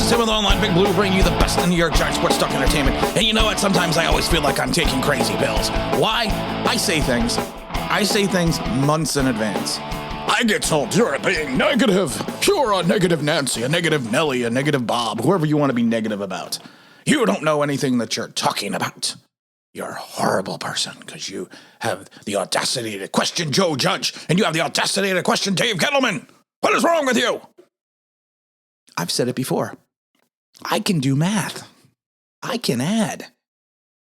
is Tim with Online Big Blue, bringing you the best in New York Giants sports talk entertainment. And you know what? Sometimes I always feel like I'm taking crazy pills. Why? I say things months in advance. I get told you're being negative. You're a negative Nancy, a negative Nelly, a negative Bob, whoever you want to be negative about. You don't know anything that you're talking about. You're a horrible person because you have the audacity to question Joe Judge and you have the audacity to question Dave Gettleman. What is wrong with you? I've said it before. I can do math. I can add.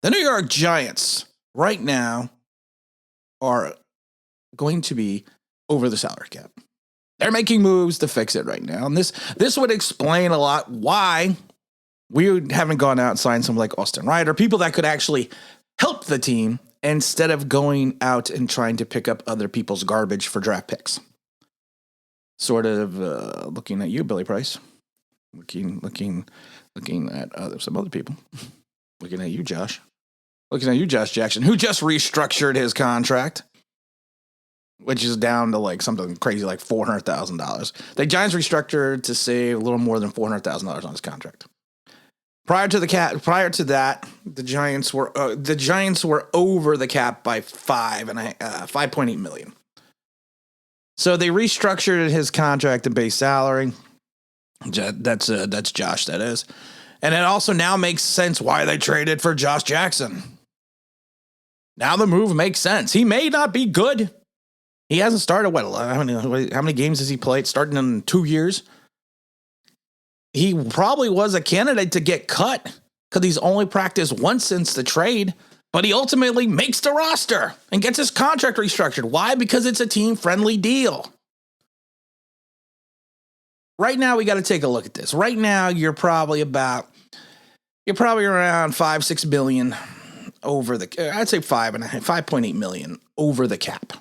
The New York Giants right now are going to be over the salary cap. They're making moves to fix it right now. And this would explain a lot why we haven't gone out and signed someone like Austin Ryder, people that could actually help the team instead of going out and trying to pick up other people's garbage for draft picks. Sort of looking at you, Billy Price. Looking at some other people. Looking at you, Josh. Looking at you, Josh Jackson, who just restructured his contract, which is down to like something crazy like $400,000. The Giants restructured to save a little more than $400,000 on his contract. Prior to that, the Giants were over the cap by $5.8 million. So they restructured his contract and base salary. That's Josh, that is. And it also now makes sense why they traded for Josh Jackson. Now the move makes sense. He may not be good. He hasn't started, how many games has he played? Starting in 2 years. He probably was a candidate to get cut because he's only practiced once since the trade. But he ultimately makes the roster and gets his contract restructured. Why? Because it's a team-friendly deal. Right now, we got to take a look at this. Right now, you're probably around 5-6 billion over the. I'd say 5.8 million over the cap.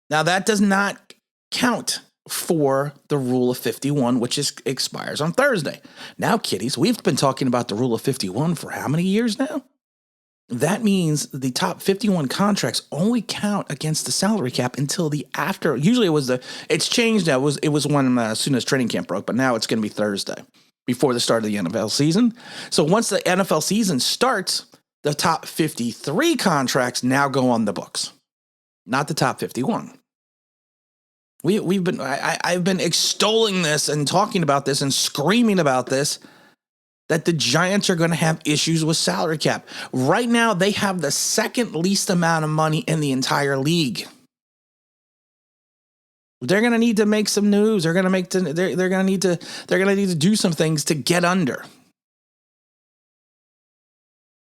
Now that does not count for the Rule of 51, which expires on Thursday. Now, kiddies, we've been talking about the Rule of 51 for how many years now? That means the top 51 contracts only count against the salary cap until the after. Usually it's changed now. It was when as soon as training camp broke, but now it's going to be Thursday before the start of the NFL season. So once the NFL season starts, the top 53 contracts now go on the books, not the top 51. I've been extolling this and talking about this and screaming about this, that the Giants are going to have issues with salary cap. Right now, they have the second least amount of money in the entire league. They're going to need to make some moves. They're going to need to do some things to get under.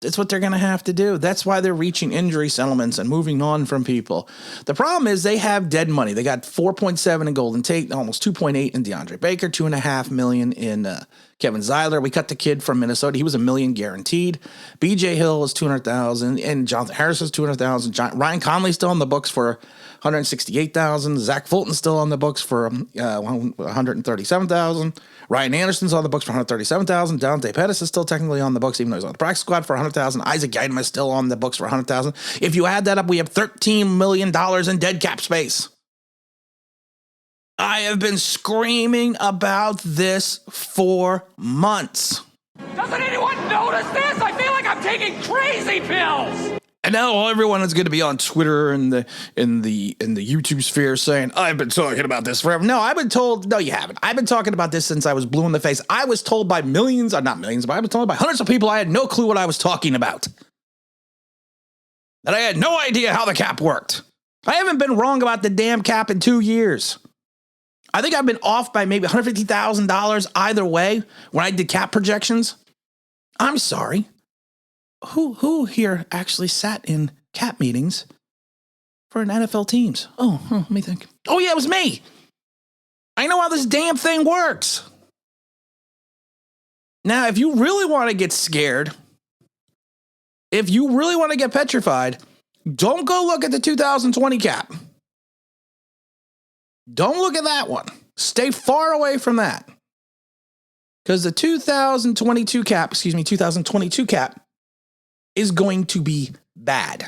That's what they're going to have to do. That's why they're reaching injury settlements and moving on from people. The problem is they have dead money. They got 4.7 in Golden Tate, almost 2.8 in DeAndre Baker, $2.5 million in Kevin Zeiler. We cut the kid from Minnesota. He was $1 million guaranteed. B.J. Hill was $200,000, and Jonathan Harris was $200,000. Ryan Conley's still on the books for $168,000. Zach Fulton's still on the books for $137,000. Ryan Anderson's on the books for $137,000. Dante Pettis is still technically on the books, even though he's on the practice squad, for $100,000. Isaac Guyton is still on the books for $100,000. If you add that up, we have $13 million in dead cap space. I have been screaming about this for months. Doesn't anyone notice this? I feel like I'm taking crazy pills. And now everyone is going to be on Twitter and the YouTube sphere saying, I've been talking about this forever. No, I've been told, no, you haven't. I've been talking about this since I was blue in the face. I was told by millions, not millions, but I was told by hundreds of people I had no clue what I was talking about. That I had no idea how the cap worked. I haven't been wrong about the damn cap in 2 years. I think I've been off by maybe $150,000 either way when I did cap projections. I'm sorry. Who here actually sat in cap meetings for an NFL teams? Oh, let me think. Oh, yeah, it was me. I know how this damn thing works. Now, if you really want to get scared, if you really want to get petrified, don't go look at the 2020 cap. Don't look at that one. Stay far away from that. Because the 2022 cap is going to be bad.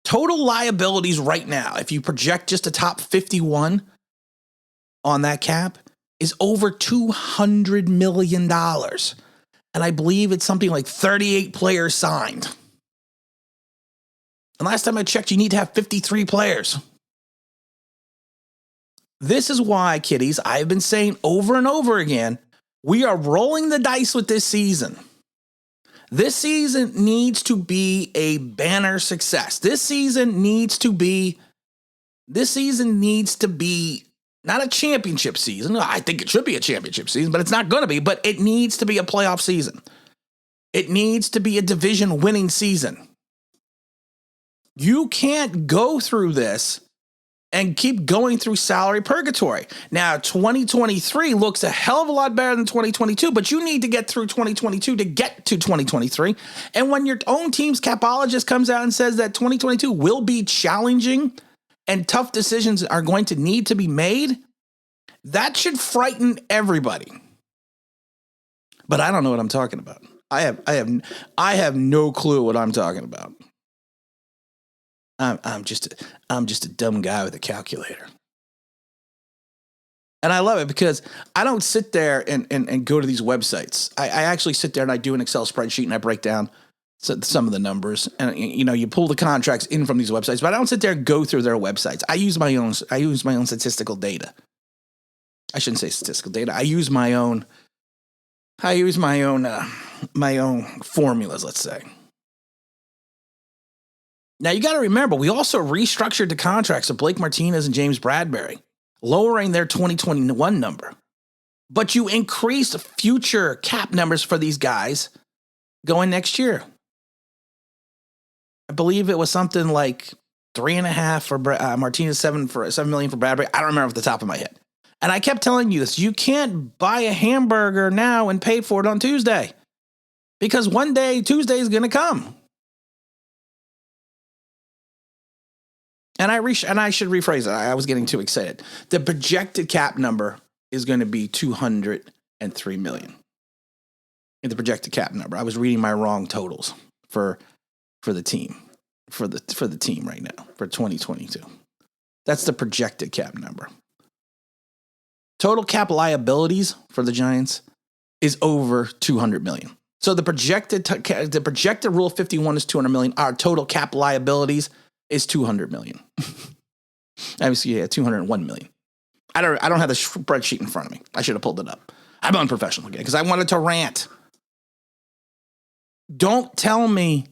Total liabilities right now, if you project just a top 51 on that cap, is over $200 million. And I believe it's something like 38 players signed. And last time I checked, you need to have 53 players. This is why, kiddies, I've been saying over and over again, we are rolling the dice with this season. This season needs to be a banner success. This season needs to be not a championship season. I think it should be a championship season, but it's not going to be. But it needs to be a playoff season. It needs to be a division winning season. You can't go through this and keep going through salary purgatory. Now, 2023 looks a hell of a lot better than 2022, but you need to get through 2022 to get to 2023. And when your own team's capologist comes out and says that 2022 will be challenging and tough decisions are going to need to be made, that should frighten everybody. But I don't know what I'm talking about. I have no clue what I'm talking about. I'm just a dumb guy with a calculator. And I love it because I don't sit there and go to these websites. I actually sit there and I do an Excel spreadsheet and I break down some of the numbers. And you pull the contracts in from these websites, but I don't sit there and go through their websites. I use my own statistical data. I shouldn't say statistical data. I use my own formulas, let's say. Now, you got to remember, we also restructured the contracts of Blake Martinez and James Bradbury, lowering their 2021 number. But you increased future cap numbers for these guys going next year. I believe it was something like 3.5 for Martinez, $7 million for Bradbury. I don't remember off the top of my head. And I kept telling you this, you can't buy a hamburger now and pay for it on Tuesday. Because one day, Tuesday is going to come. And I should rephrase it. I was getting too excited. The projected cap number is going to be $203 million. In the projected cap number, I was reading my wrong totals for the team right now for 2022. That's the projected cap number. Total cap liabilities for the Giants is over $200 million. So the projected Rule 51 is $200 million. Our total cap liabilities is $200 million. Obviously, yeah, $201 million. I don't have the spreadsheet in front of me. I should have pulled it up. I'm unprofessional again because I wanted to rant. Don't tell me,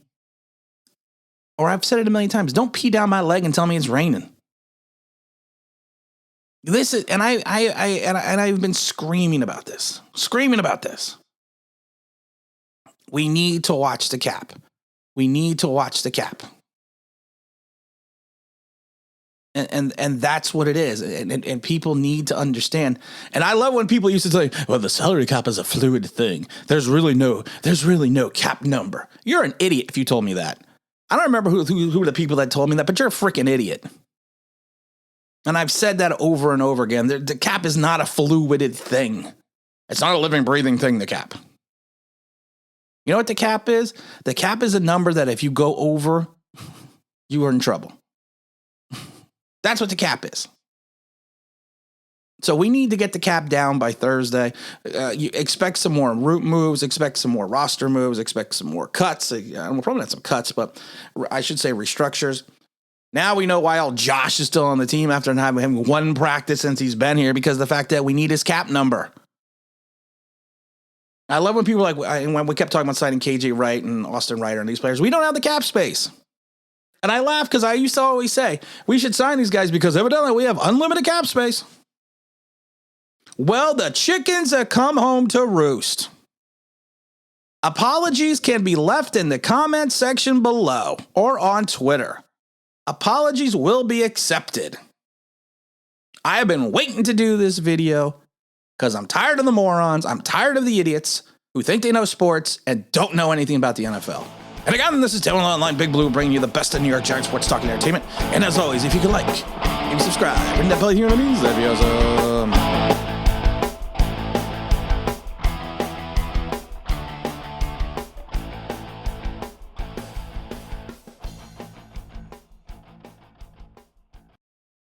or I've said it a million times, don't pee down my leg and tell me it's raining. This is, and I've been screaming about this. We need to watch the cap. And that's what it is. And people need to understand. And I love when people used to say, well, the salary cap is a fluid thing. There's really no cap number. You're an idiot if you told me that. I don't remember who were the people that told me that, but you're a freaking idiot. And I've said that over and over again. The cap is not a fluid thing. It's not a living, breathing thing, the cap. You know what the cap is? The cap is a number that if you go over, you are in trouble. That's what the cap is. So we need to get the cap down by Thursday. You expect some more root moves, expect some more roster moves, expect some more cuts. Well, probably not some cuts, but I should say restructures. Now we know why Josh is still on the team after not having one practice since he's been here, because of the fact that we need his cap number. I love when people when we kept talking about signing KJ Wright and Austin Ryder and these players, we don't have the cap space. And I laugh because I used to always say, we should sign these guys because evidently we have unlimited cap space. Well, the chickens have come home to roost. Apologies can be left in the comment section below or on Twitter. Apologies will be accepted. I have been waiting to do this video because I'm tired of the morons. I'm tired of the idiots who think they know sports and don't know anything about the NFL. And again, this is Taylor Online Big Blue, bringing you the best of New York Giants sports talk and entertainment. And as always, if you could like, maybe subscribe, ring that bell here in the news. That'd be awesome.